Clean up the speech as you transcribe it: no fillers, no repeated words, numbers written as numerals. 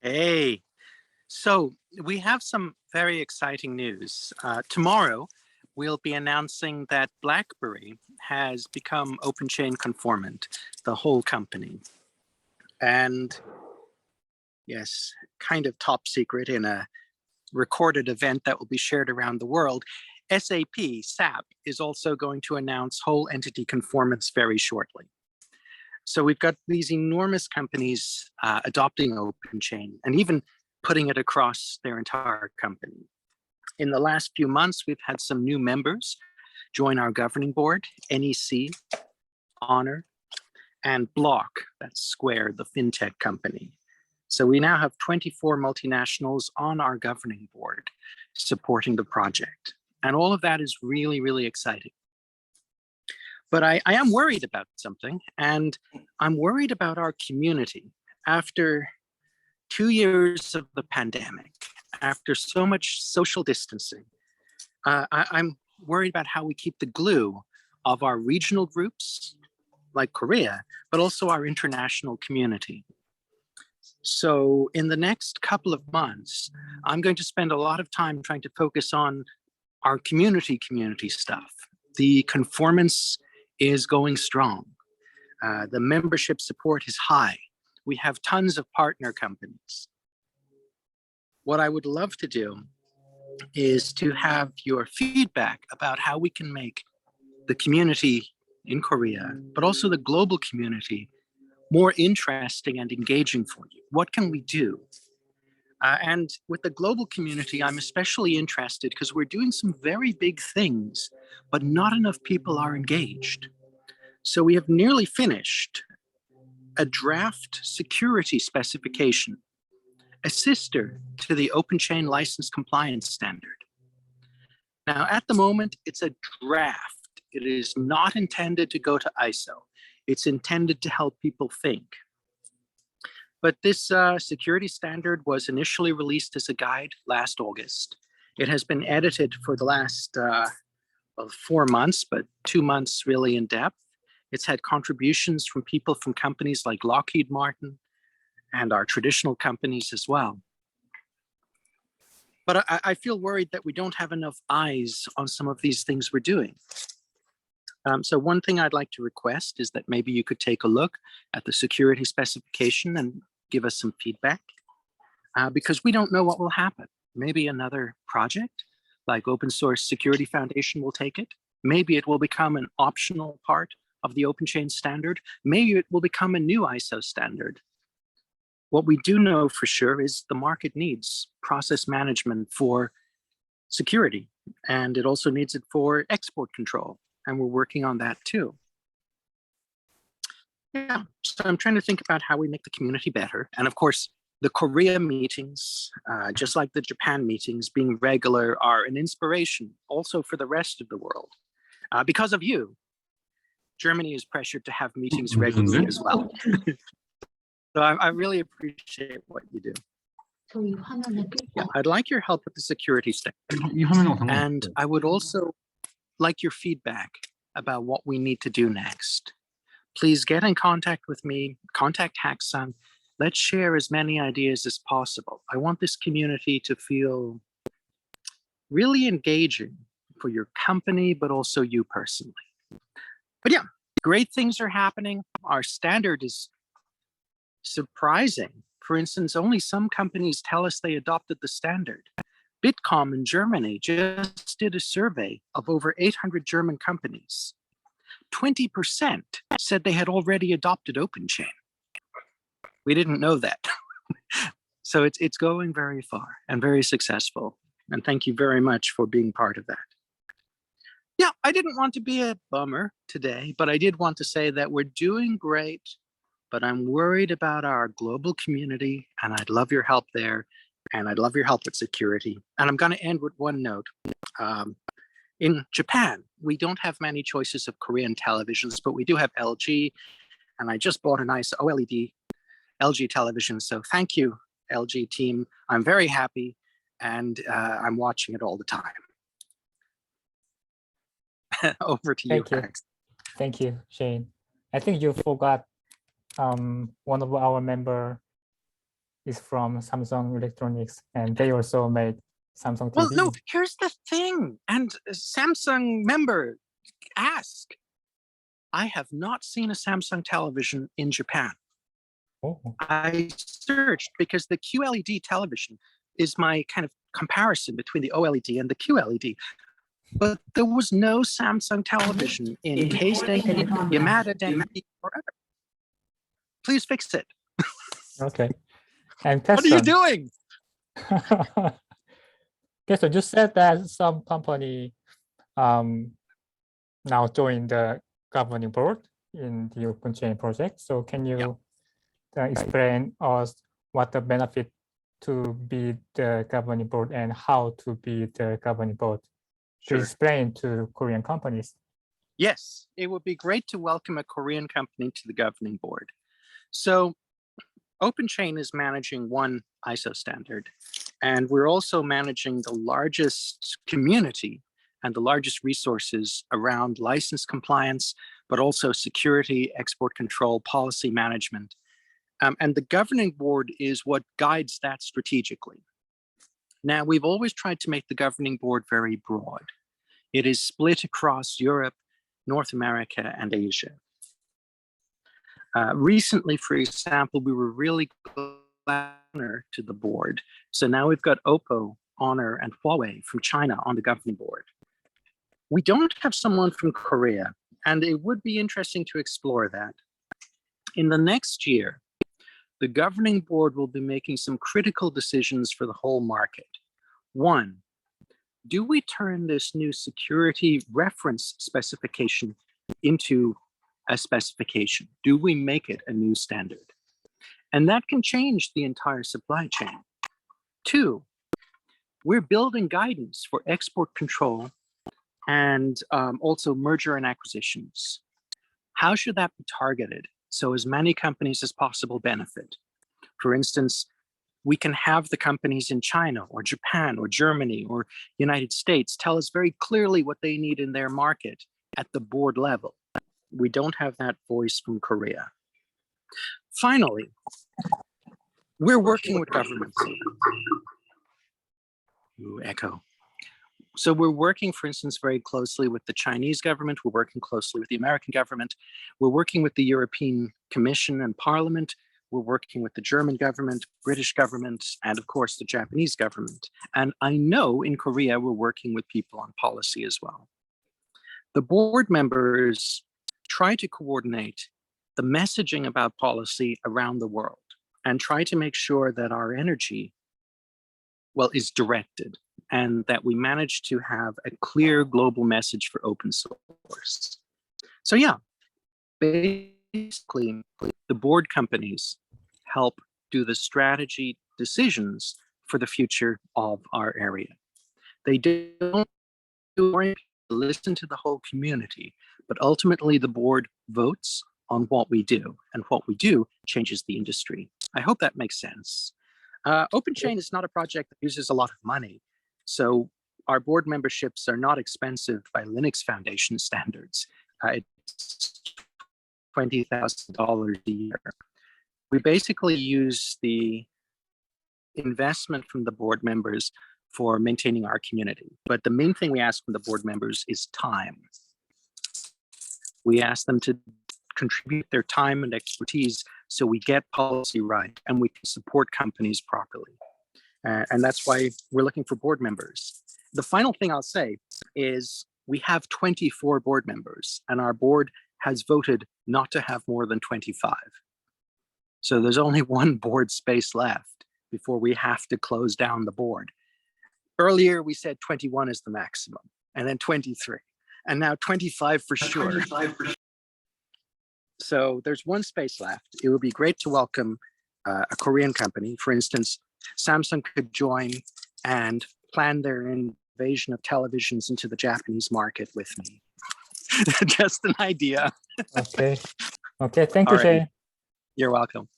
Hey, so we have some very exciting news. Tomorrow, we'll be announcing that BlackBerry has become OpenChain conformant, the whole company. And yes, kind of top secret in a recorded event that will be shared around the world, SAP is also going to announce whole entity conformance very shortly. So we've got these enormous companies adopting OpenChain and even putting it across their entire company. In the last few months, we've had some new members join our governing board, NEC, Honor, and Block, that's Square, the fintech company. So we now have 24 multinationals on our governing board supporting the project. And all of that is really, really exciting. But I am worried about something, and I'm worried about our community. After 2 years of the pandemic, after so much social distancing, I'm worried about how we keep the glue of our regional groups, like Korea, but also our international community. So in the next couple of months, I'm going to spend a lot of time trying to focus on our community stuff. The conformance is going strong. The membership support is high. We have tons of partner companies. What I would love to do is to have your feedback about how we can make the community in Korea, but also the global community, more interesting and engaging for you. What can we do? And with the global community, I'm especially interested because we're doing some very big things, but not enough people are engaged. So we have nearly finished a draft security specification, a sister to the OpenChain license compliance standard. Now, at the moment, it's a draft. It is not intended to go to ISO. It's intended to help people think. But this security standard was initially released as a guide last August. It has been edited for the last 4 months, but 2 months really in depth. It's had contributions from people from companies like Lockheed Martin and our traditional companies as well. But I feel worried that we don't have enough eyes on some of these things we're doing. So one thing I'd like to request is that maybe you could take a look at the security specification and give us some feedback, because we don't know what will happen. Maybe another project like Open Source Security Foundation will take it. Maybe it will become an optional part of the OpenChain standard. Maybe it will become a new ISO standard. What we do know for sure is the market needs process management for security, and it also needs it for export control, and we're working on that too. Yeah, so I'm trying to think about how we make the community better. And of course, the Korea meetings, just like the Japan meetings, being regular are an inspiration also for the rest of the world. Because of you, Germany is pressured to have meetings regularly as well. So I really appreciate what you do. Yeah, I'd like your help with the security standard. And I would also like your feedback about what we need to do next. Please get in contact with me, contact Hacksun. Let's share as many ideas as possible. I want this community to feel really engaging for your company, but also you personally. But yeah, great things are happening. Our standard is surprising. For instance, only some companies tell us they adopted the standard. Bitkom in Germany just did a survey of over 800 German companies. 20% said they had already adopted OpenChain. We didn't know that. So it's going very far and very successful. And thank you very much for being part of that. Yeah, I didn't want to be a bummer today, but I did want to say that we're doing great, but I'm worried about our global community, and I'd love your help there, and I'd love your help with security. And I'm going to end with one note. In Japan, we don't have many choices of Korean televisions, but we do have LG, and I just bought a nice OLED LG television. So thank you, LG team. I'm very happy, and I'm watching it all the time. Over to you, Max. Thank you, Shane. I think you forgot one of our member is from Samsung Electronics, and they also made Samsung TV. Well, no, here's the thing. And Samsung member, ask. I have not seen a Samsung television in Japan. Oh, I searched because the QLED television is my kind of comparison between the OLED and the QLED. But there was no Samsung television in K-State, Yamada, Denki, or other. Please fix it. okay. And What are you question. doing? Okay, so you said that some company now join the governing board in the OpenChain project. So can you explain us what the benefit to be the governing board and how to be the governing board? To explain to Korean companies. Yes, it would be great to welcome a Korean company to the governing board. So OpenChain is managing one ISO standard, and we're also managing the largest community and the largest resources around license compliance, but also security, export control, policy management. And the governing board is what guides that strategically. Now, we've always tried to make the governing board very broad. It is split across Europe, North America, and Asia. Recently, for example, we were really glad to the board. So now we've got Oppo, Honor, and Huawei from China on the governing board. We don't have someone from Korea, and it would be interesting to explore that. In the next year, the governing board will be making some critical decisions for the whole market. One, do we turn this new security reference specification into a specification? Do we make it a new standard? And that can change the entire supply chain. Two, we're building guidance for export control and also merger and acquisitions. How should that be targeted so as many companies as possible benefit? For instance, we can have the companies in China or Japan or Germany or United States tell us very clearly what they need in their market at the board level. We don't have that voice from Korea. Finally, we're working with governments. Ooh, echo. So we're working, for instance, very closely with the Chinese government. We're working closely with the American government. We're working with the European Commission and Parliament. We're working with the German government, British government, and of course, the Japanese government. And I know in Korea, we're working with people on policy as well. The board members try to coordinate the messaging about policy around the world and try to make sure that our energy, well, is directed and that we manage to have a clear global message for open source. So yeah, basically the board companies help do the strategy decisions for the future of our area. They don't listen to the whole community, but ultimately the board votes on what we do, and what we do changes the industry. I hope that makes sense. OpenChain is not a project that uses a lot of money, so our board memberships are not expensive by Linux Foundation standards. It's $20,000 a year. We basically use the investment from the board members for maintaining our community. But the main thing we ask from the board members is time. We ask them to contribute their time and expertise so we get policy right and we can support companies properly. And that's why we're looking for board members. The final thing I'll say is we have 24 board members and our board has voted not to have more than 25. So there's only one board space left before we have to close down the board. Earlier, we said 21 is the maximum, and then 23, and now 25 for sure. So there's one space left. It would be great to welcome a Korean company. For instance, Samsung could join and plan their invasion of televisions into the Japanese market with me. Just an idea. Okay. Okay. Thank you, Shane. You're welcome.